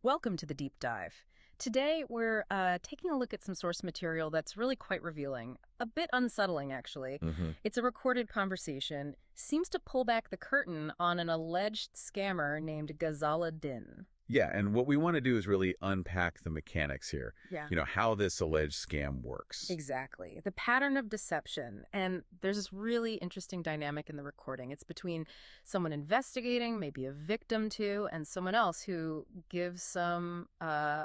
Welcome to the deep dive. Today, we're taking a look at some source material that's really quite revealing, a bit unsettling, actually. Hmm. It's a recorded conversation, seems to pull back the curtain on an alleged scammer named Ghazala Din. Yeah, and what we want to do is really unpack the mechanics here. Yeah. How this alleged scam works. Exactly. The pattern of deception. And there's this really interesting dynamic in the recording. It's between someone investigating, maybe a victim too, and someone else who gives some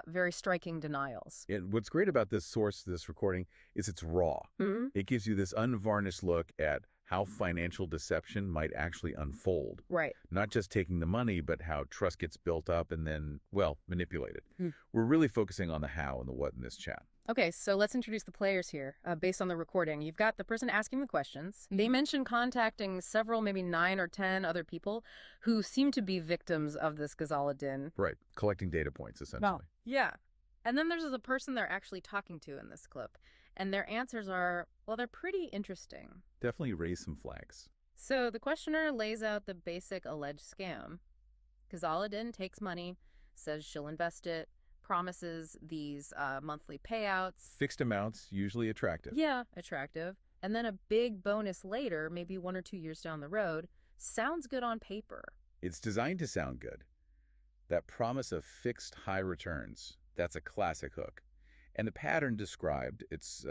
very striking denials. And what's great about this source, this recording, is it's raw. Hmm. It gives you this unvarnished look at how financial deception might actually unfold. Right. Not just taking the money, but how trust gets built up and then, well, manipulated. Hmm. We're really focusing on the how and the what in this chat. Okay, so let's introduce the players here based on the recording. You've got the person asking the questions. They mention contacting several, maybe 9 or 10 other people who seem to be victims of this Ghazala Din. Right, collecting data points, essentially. Yeah. And then there's the person they're actually talking to in this clip. And their answers are, well, they're pretty interesting. Definitely raise some flags. So the questioner lays out the basic alleged scam. Ghazala Din takes money, says she'll invest it, promises these monthly payouts. Fixed amounts, usually attractive. Yeah, attractive. And then a big bonus later, maybe 1 or 2 years down the road, sounds good on paper. It's designed to sound good. That promise of fixed high returns, that's a classic hook. And the pattern described, it's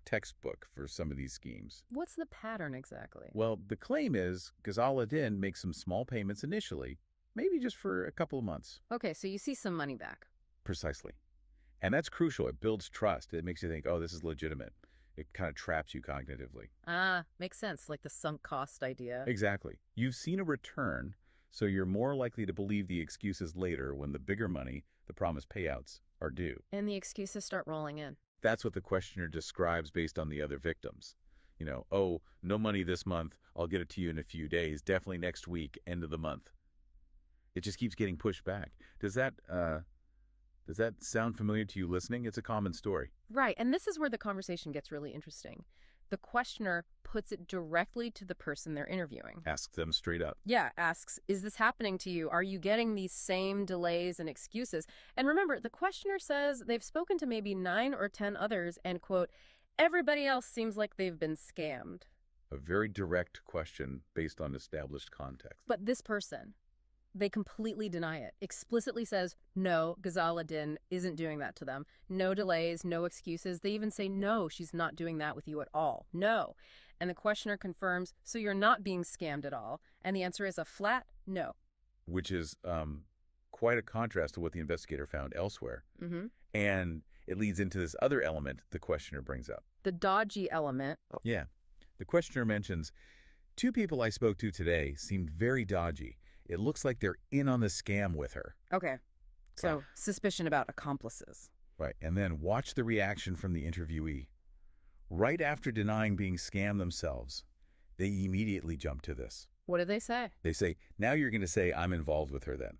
textbook for some of these schemes. What's the pattern exactly? Well, the claim is Ghazala Din makes some small payments initially, maybe just for a couple of months. Okay, so you see some money back. Precisely. And that's crucial. It builds trust. It makes you think, oh, this is legitimate. It kind of traps you cognitively. Ah, makes sense, like the sunk cost idea. Exactly. You've seen a return, so you're more likely to believe the excuses later when the bigger money, the promised payouts, are due. And the excuses start rolling in. That's what the questioner describes based on the other victims. Oh, no money this month. I'll get it to you in a few days. Definitely next week, end of the month. It just keeps getting pushed back. Does that sound familiar to you listening? It's a common story. Right, and this is where the conversation gets really interesting. The questioner puts it directly to the person they're interviewing. Ask them straight up. Yeah, asks, is this happening to you? Are you getting these same delays and excuses? And remember, the questioner says they've spoken to maybe 9 or 10 others and, quote, everybody else seems like they've been scammed. A very direct question based on established context. But this person, they completely deny it. Explicitly says, no, Ghazala Din isn't doing that to them. No delays, no excuses. They even say, no, she's not doing that with you at all. No. And the questioner confirms, so you're not being scammed at all. And the answer is a flat no. Which is quite a contrast to what the investigator found elsewhere. Mm-hmm. And it leads into this other element the questioner brings up. The dodgy element. Yeah. The questioner mentions, 2 people I spoke to today seemed very dodgy. It looks like they're in on the scam with her. Okay. So suspicion about accomplices. Right. And then watch the reaction from the interviewee. Right after denying being scammed themselves, they immediately jump to this. What do they say? They say, now you're going to say I'm involved with her then.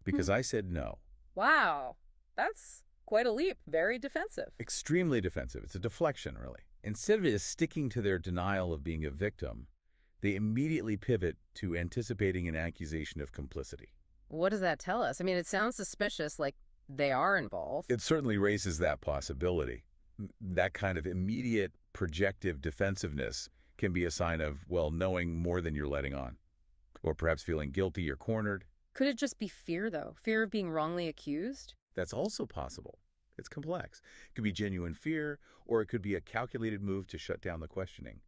Because I said no. Wow. That's quite a leap. Very defensive. Extremely defensive. It's a deflection, really. Instead of just sticking to their denial of being a victim, they immediately pivot to anticipating an accusation of complicity. What does that tell us? I mean, it sounds suspicious, like they are involved. It certainly raises that possibility. That kind of immediate projective defensiveness can be a sign of, well, knowing more than you're letting on. Or perhaps feeling guilty or cornered. Could it just be fear, though? Fear of being wrongly accused? That's also possible. It's complex. It could be genuine fear, or it could be a calculated move to shut down the questioning.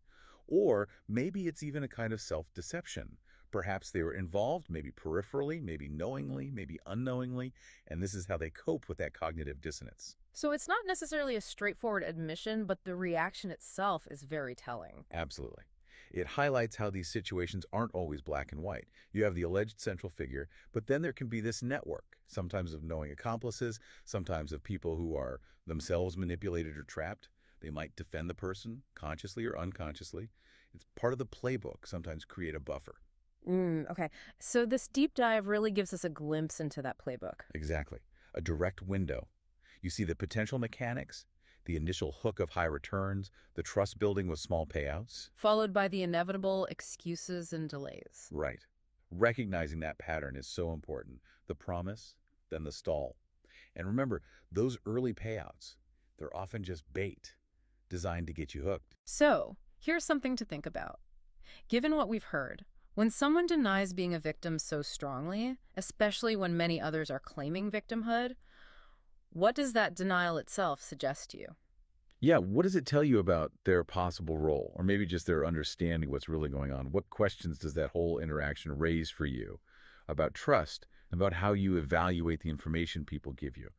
Or maybe it's even a kind of self-deception. Perhaps they were involved, maybe peripherally, maybe knowingly, maybe unknowingly, and this is how they cope with that cognitive dissonance. So it's not necessarily a straightforward admission, but the reaction itself is very telling. Absolutely. It highlights how these situations aren't always black and white. You have the alleged central figure, but then there can be this network, sometimes of knowing accomplices, sometimes of people who are themselves manipulated or trapped. They might defend the person, consciously or unconsciously. It's part of the playbook, sometimes create a buffer. Okay. So this deep dive really gives us a glimpse into that playbook. Exactly. A direct window. You see the potential mechanics, the initial hook of high returns, the trust building with small payouts. Followed by the inevitable excuses and delays. Right. Recognizing that pattern is so important. The promise, then the stall. And remember, those early payouts, they're often just bait designed to get you hooked. So, here's something to think about. Given what we've heard, when someone denies being a victim so strongly, especially when many others are claiming victimhood, what does that denial itself suggest to you? Yeah, what does it tell you about their possible role, or maybe just their understanding what's really going on? What questions does that whole interaction raise for you about trust, about how you evaluate the information people give you?